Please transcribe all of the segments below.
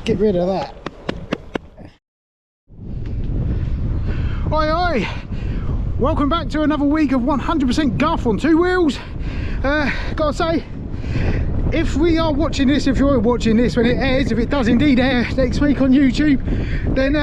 Get rid of that. Oi oi! Welcome back to another week of 100% guff on two wheels. Gotta say, if we are watching this, if you're watching this when it airs, if it does indeed air next week on YouTube, then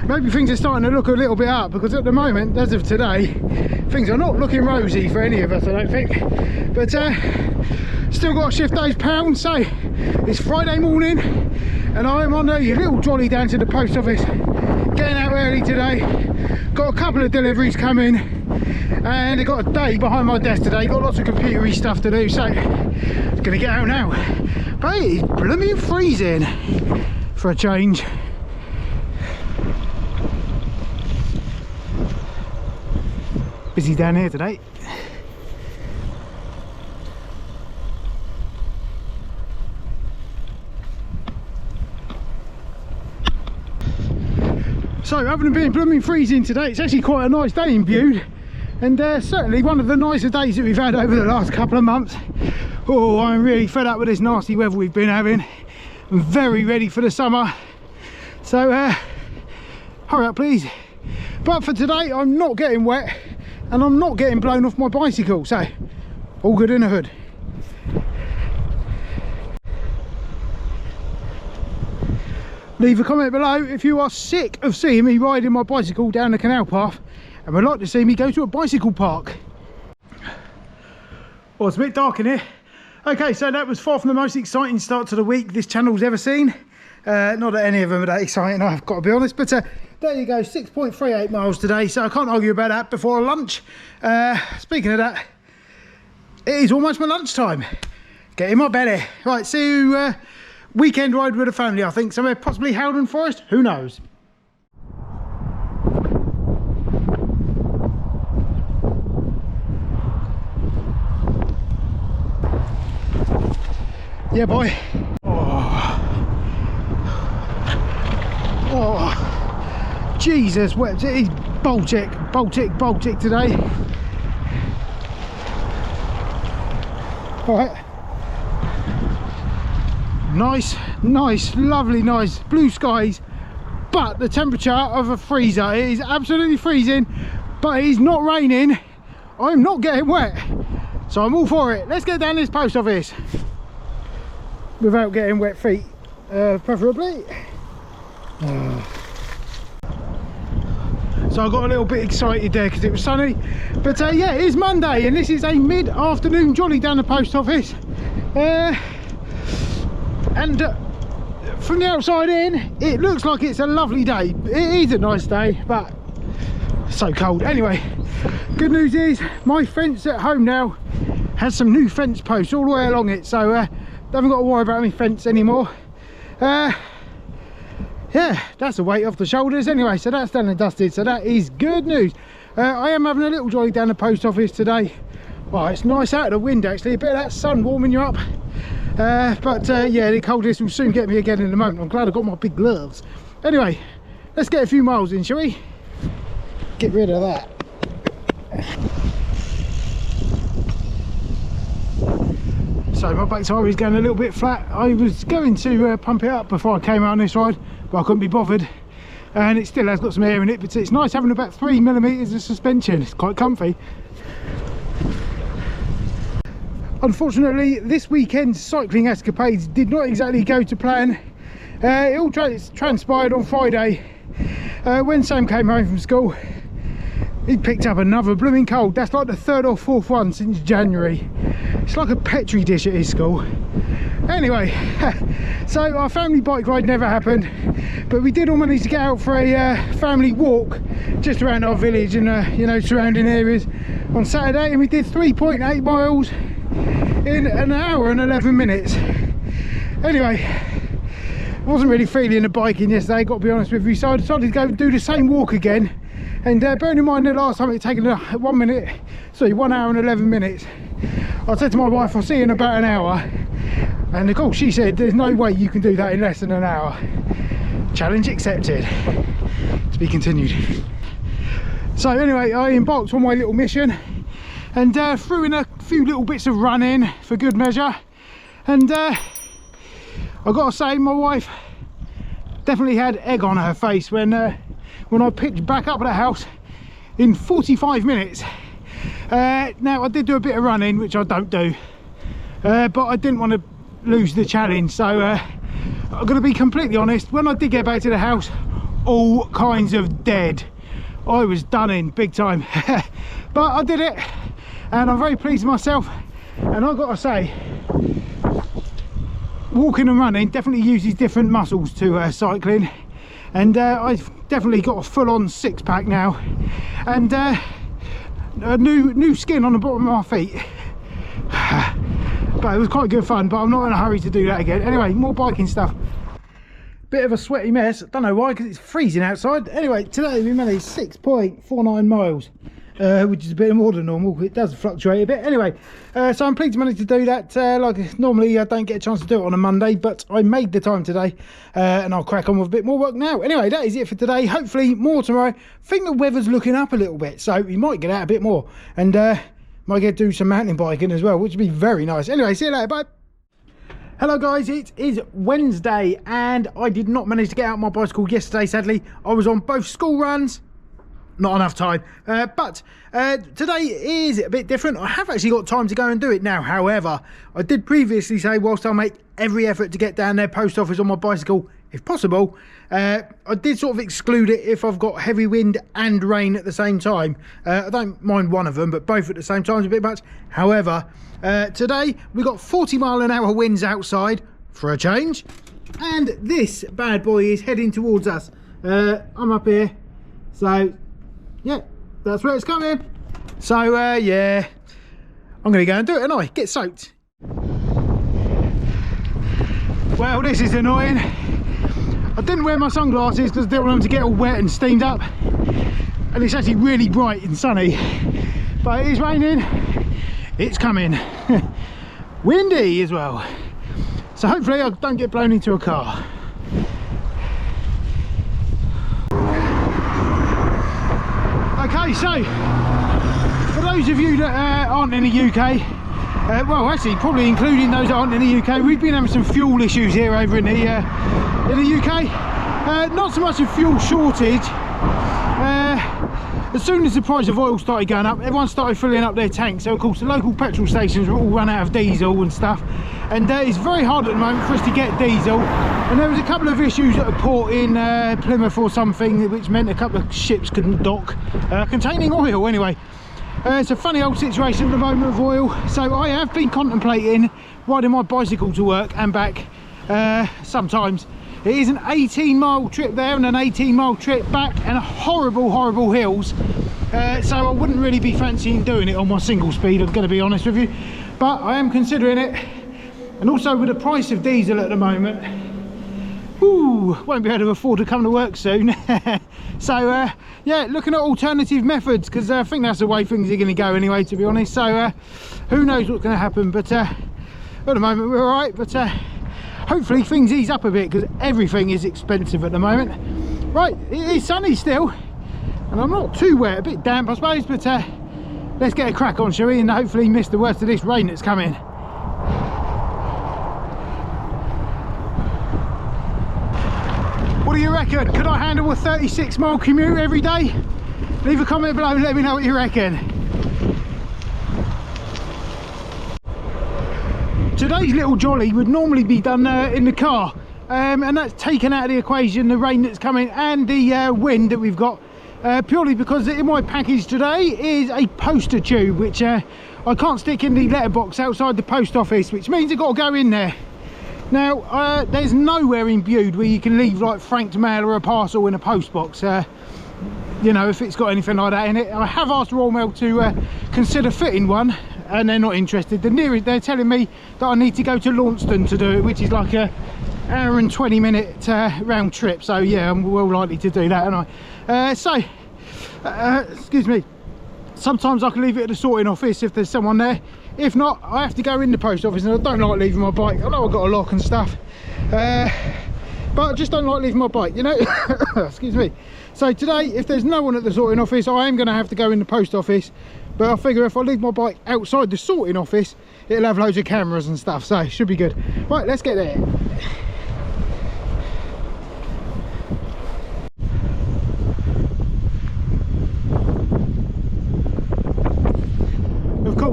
maybe things are starting to look a little bit up, because at the moment, as of today, things are not looking rosy for any of us, I don't think. But still got to shift those pounds. So it's Friday morning and I'm on a little jolly down to the post office, getting out early today. Got a couple of deliveries coming and I got a day behind my desk today. Got lots of computery stuff to do, so it's gonna get out now. But it's blooming freezing for a change. Busy down here today. So, other than being blooming freezing today, it's actually quite a nice day in Bude, and certainly one of the nicer days that we've had over the last couple of months. Oh, I'm really fed up with this nasty weather we've been having. I'm very ready for the summer, so hurry up please. But for today, I'm not getting wet and I'm not getting blown off my bicycle, so all good in the hood. Leave a comment below if you are sick of seeing me riding my bicycle down the canal path and would like to see me go to a bicycle park. Well, it's a bit dark in here. Okay, so that was far from the most exciting start to the week this channel's ever seen. Not that any of them are that exciting, I've got to be honest, but there you go, 6.38 miles today, so I can't argue about that before lunch. Speaking of that, it is almost my lunchtime. Get in my belly. Right, so weekend ride with the family, I think, somewhere possibly Howden Forest, who knows. Yeah boy. Oh, Jesus, it is Baltic today. All right. Nice, lovely, nice blue skies, but the temperature of a freezer. It is absolutely freezing, but it is not raining. I'm not getting wet, so I'm all for it. Let's get down this post office without getting wet feet, preferably. So I got a little bit excited there because it was sunny, but yeah, it is Monday and this is a mid-afternoon jolly down the post office. And from the outside in, it looks like it's a lovely day. It is a nice day, but so cold. Anyway, good news is my fence at home now has some new fence posts all the way along it, so I haven't got to worry about any fence anymore. Yeah, that's a weight off the shoulders anyway, so that's done and dusted, so that is good news. I am having a little jolly down the post office today. Well, it's nice out of the wind actually, a bit of that sun warming you up. But yeah, the coldness will soon get me again in a moment. I'm glad I got my big gloves. Anyway, let's get a few miles in, shall we? Get rid of that. So my back tire is going a little bit flat. I was going to pump it up before I came out on this ride, but I couldn't be bothered. And it still has got some air in it, but it's nice having about 3mm of suspension. It's quite comfy. Unfortunately, this weekend's cycling escapades did not exactly go to plan. It all transpired on Friday when Sam came home from school. He picked up another blooming cold. That's like the third or fourth one since January. It's like a petri dish at his school. Anyway, so our family bike ride never happened, but we did all manage to get out for a family walk just around our village and you know, surrounding areas on Saturday, and we did 3.8 miles in an hour and 11 minutes. Anyway, I wasn't really feeling the biking yesterday, got to be honest with you, so I decided to go and do the same walk again. And bearing in mind the last time it had taken 1 hour and 11 minutes, I said to my wife, I'll see you in about an hour. And of course she said, there's no way you can do that in less than an hour. Challenge accepted. To be continued. So anyway, I embarked on my little mission and threw in a few little bits of running for good measure. And I've got to say, my wife definitely had egg on her face when I picked back up at the house in 45 minutes. Now I did do a bit of running, which I don't do, but I didn't want to lose the challenge, so I'm going to be completely honest. When I did get back to the house, all kinds of dead. I was done in big time. But I did it and I'm very pleased with myself. And I've got to say, walking and running definitely uses different muscles to cycling, and I've definitely got a full-on six-pack now, and a new skin on the bottom of my feet. But it was quite good fun, but I'm not in a hurry to do that again. Anyway, more biking stuff. Bit of a sweaty mess, don't know why, because it's freezing outside. Anyway, today we managed 6.49 miles, which is a bit more than normal. It does fluctuate a bit. Anyway, so I'm pleased to manage to do that. Like normally I don't get a chance to do it on a Monday, but I made the time today, and I'll crack on with a bit more work now. Anyway, that is it for today. Hopefully more tomorrow. I think the weather's looking up a little bit, so we might get out a bit more, and might get to do some mountain biking as well, which would be very nice. Anyway, see you later, bye. Hello guys, it is Wednesday and I did not manage to get out my bicycle yesterday, sadly. I was on both school runs, not enough time, but today is a bit different. I have actually got time to go and do it now. However, I did previously say, whilst I'll make every effort to get down there post office on my bicycle if possible, I did sort of exclude it if I've got heavy wind and rain at the same time. I don't mind one of them, but both at the same time is a bit much. However, today we got 40-mile-an-hour winds outside for a change, and this bad boy is heading towards us. I'm up here, so yeah, that's where it's coming. So yeah, I'm gonna go and do it, and I get soaked. Well, this is annoying. I didn't wear my sunglasses because I didn't want them to get all wet and steamed up, and it's actually really bright and sunny, but it is raining. It's coming. Windy as well, so hopefully I don't get blown into a car. Okay, so for those of you that aren't in the UK, well actually probably including those that aren't in the UK, we've been having some fuel issues here over in the UK. Not so much a fuel shortage. As soon as the price of oil started going up, everyone started filling up their tanks. So of course the local petrol stations were all run out of diesel and stuff, and it's very hard at the moment for us to get diesel. And there was a couple of issues at a port in Plymouth or something, which meant a couple of ships couldn't dock containing oil. Anyway, it's a funny old situation at the moment of oil, so I have been contemplating riding my bicycle to work and back sometimes. It is an 18-mile trip there and an 18-mile trip back, and horrible hills, so I wouldn't really be fancying doing it on my single speed, I'm going to be honest with you, but I am considering it. And also with the price of diesel at the moment, ooh, won't be able to afford to come to work soon. So yeah, looking at alternative methods, because I think that's the way things are going to go anyway, to be honest. So who knows what's going to happen, but at the moment we're all right. But hopefully things ease up a bit, because everything is expensive at the moment. Right, it is sunny still, and I'm not too wet, a bit damp I suppose, but let's get a crack on, shall we, and hopefully miss the worst of this rain that's coming. What do you reckon? Could I handle a 36-mile commute every day? Leave a comment below and let me know what you reckon. Today's little jolly would normally be done in the car, and that's taken out of the equation the rain that's coming and the wind that we've got, purely because in my package today is a poster tube, which I can't stick in the letterbox outside the post office, which means I've got to go in there. Now there's nowhere in Bude where you can leave like franked mail or a parcel in a post box, you know, if it's got anything like that in it. I have asked Royal Mail to consider fitting one, and they're not interested. The nearest, they're telling me that I need to go to Launceston to do it, which is like a hour and 20-minute round trip. So yeah, I'm well likely to do that, aren't I? Excuse me, sometimes I can leave it at the sorting office if there's someone there. If not, I have to go in the post office, and I don't like leaving my bike. I know I've got a lock and stuff, but I just don't like leaving my bike, you know. Excuse me. So today, if there's no one at the sorting office, I am going to have to go in the post office. But I figure if I leave my bike outside the sorting office, it'll have loads of cameras and stuff, so it should be good. Right, let's get there.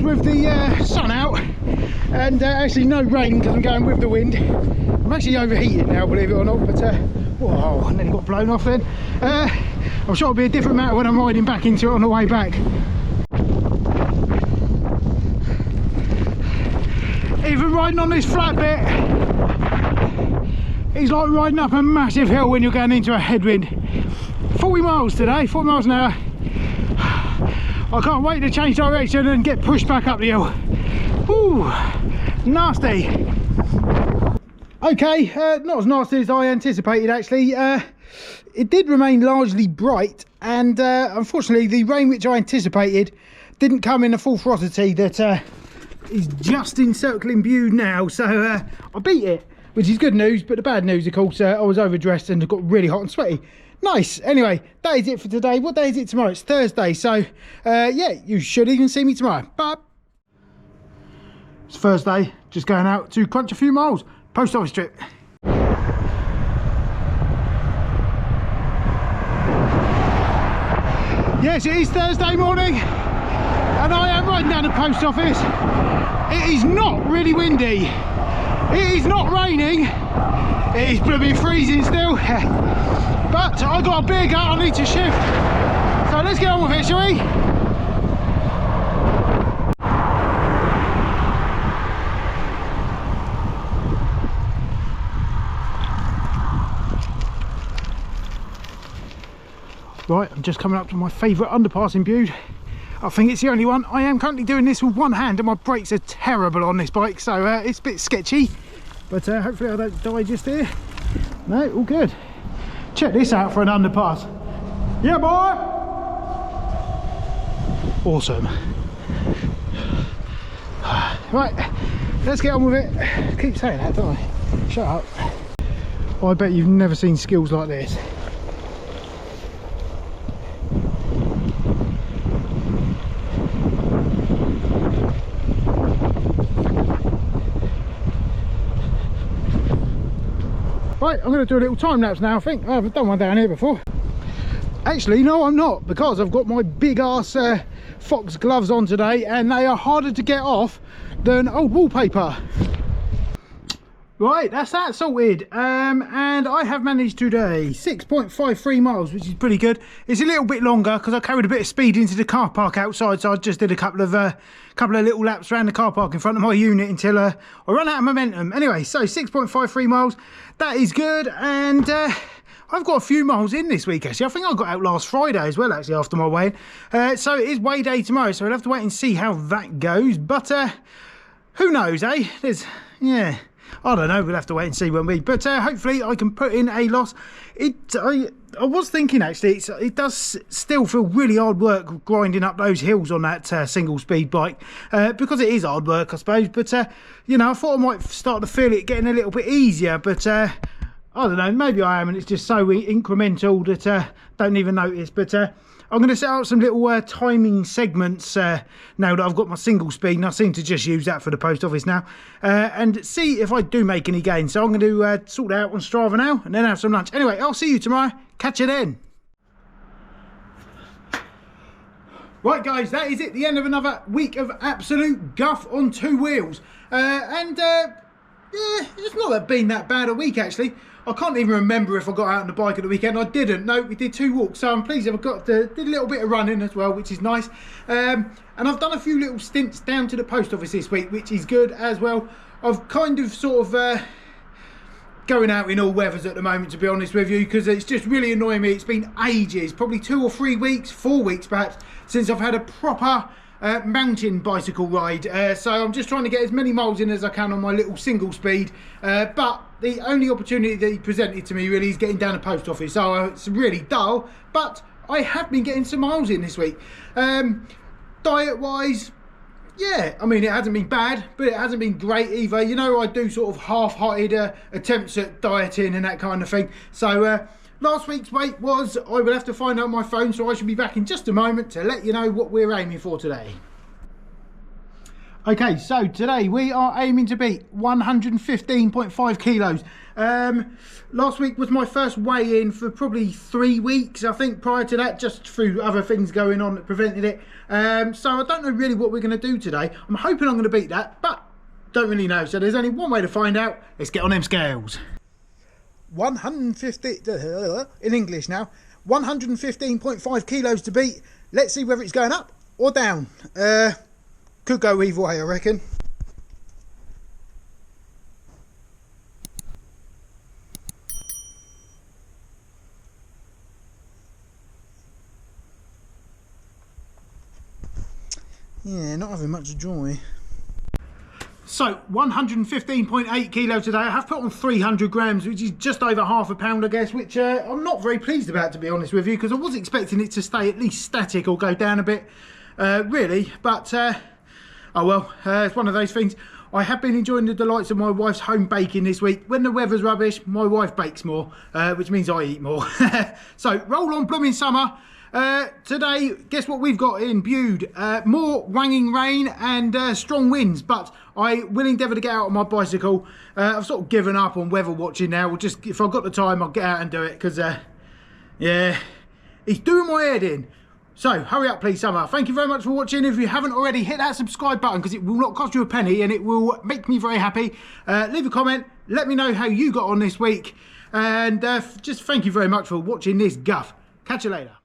course with the sun out and actually no rain because I'm going with the wind. I'm actually overheated now, believe it or not, but whoa, and then it got blown off then. I'm sure it'll be a different matter when I'm riding back into it on the way back. Even riding on this flat bit, it's like riding up a massive hill when you're going into a headwind. 40 miles today, 40 miles an hour. I can't wait to change direction and get pushed back up the hill. Ooh, nasty. Okay, not as nasty as I anticipated actually. It did remain largely bright, and unfortunately the rain which I anticipated didn't come in the full ferocity that is just encircling Bude now, so I beat it, which is good news. But the bad news, of course, I was overdressed and got really hot and sweaty. Nice. Anyway, that is it for today. What day is it tomorrow? It's Thursday, so yeah, you should even see me tomorrow. But it's Thursday, just going out to crunch a few miles. Post office trip. Yes, it is Thursday morning and I am riding down the post office. It is not really windy, it is not raining, it is blooming freezing still, but I got a beer gut I need to shift, so let's get on with it, shall we? Right, I'm just coming up to my favourite underpass in Bude. I think it's the only one. I am currently doing this with one hand and my brakes are terrible on this bike, so it's a bit sketchy. But hopefully I don't die just here. No, all good. Check this out for an underpass. Yeah, boy! Awesome. Right, let's get on with it. I keep saying that, don't I? Shut up. I bet you've never seen skills like this. Right, I'm going to do a little time lapse now. I think I haven't done one down here before. Actually, no, I'm not, because I've got my big ass Fox gloves on today and they are harder to get off than old wallpaper. Right, that's that sorted. And I have managed today 6.53 miles, which is pretty good. It's a little bit longer because I carried a bit of speed into the car park outside, so I just did a couple of little laps around the car park in front of my unit until I run out of momentum. Anyway, so 6.53 miles, that is good. And I've got a few miles in this week actually. I think I got out last Friday as well actually after my weigh-in. So it is weigh day tomorrow, so we'll have to wait and see how that goes. But who knows, eh? Yeah, I don't know, we'll have to wait and see when we, but hopefully I can put in a loss. I was thinking actually, it does still feel really hard work grinding up those hills on that single speed bike, because it is hard work I suppose, but you know, I thought I might start to feel it getting a little bit easier, but I don't know, maybe I am and it's just so incremental that don't even notice. But I'm going to set out some little timing segments now that I've got my single speed, and I seem to just use that for the post office now, and see if I do make any gains. So I'm going to sort out on Strava now and then have some lunch. Anyway, I'll see you tomorrow. Catch you then. Right guys, that is it, the end of another week of absolute guff on two wheels. Yeah, it's not been that bad a week actually. I can't even remember if I got out on the bike at the weekend. I didn't. No, we did 2 walks, so I'm pleased I've did a little bit of running as well, which is nice. And I've done a few little stints down to the post office this week, which is good as well. I've kind of sort of going out in all weathers at the moment, to be honest with you, because it's just really annoying me. It's been ages, probably 2 or 3 weeks, 4 weeks perhaps, since I've had a proper mountain bicycle ride, so I'm just trying to get as many miles in as I can on my little single speed, but the only opportunity that he presented to me really is getting down the post office, so it's really dull, but I have been getting some miles in this week. Diet wise, yeah, I mean, it hasn't been bad, but it hasn't been great either. You know, I do sort of half-hearted attempts at dieting and that kind of thing, so last week's weight was, I will have to find out my phone, so I should be back in just a moment to let you know what we're aiming for today. Okay, so today we are aiming to beat 115.5 kilos. Last week was my first weigh-in for probably 3 weeks, I think, prior to that, just through other things going on that prevented it. So I don't know really what we're going to do today. I'm hoping I'm going to beat that, but don't really know. So there's only one way to find out. Let's get on them scales. 150, in English now, 115.5 kilos to beat. Let's see whether it's going up or down. Could go either way, I reckon. Yeah, not having much joy. So 115.8 kilos today. I have put on 300 grams, which is just over half a pound, I guess, which I'm not very pleased about, to be honest with you, because I was expecting it to stay at least static or go down a bit, really. But oh well, it's one of those things. I have been enjoying the delights of my wife's home baking this week. When the weather's rubbish, my wife bakes more, which means I eat more. So roll on blooming summer. Today, guess what we've got in Bude? More wanging rain and strong winds, but I will endeavour to get out on my bicycle. I've sort of given up on weather watching now. We'll just, if I've got the time, I'll get out and do it, because yeah, it's doing my head in. So hurry up please, summer. Thank you very much for watching. If you haven't already, hit that subscribe button, because it will not cost you a penny and it will make me very happy. Leave a comment, let me know how you got on this week, and just thank you very much for watching this guff. Catch you later.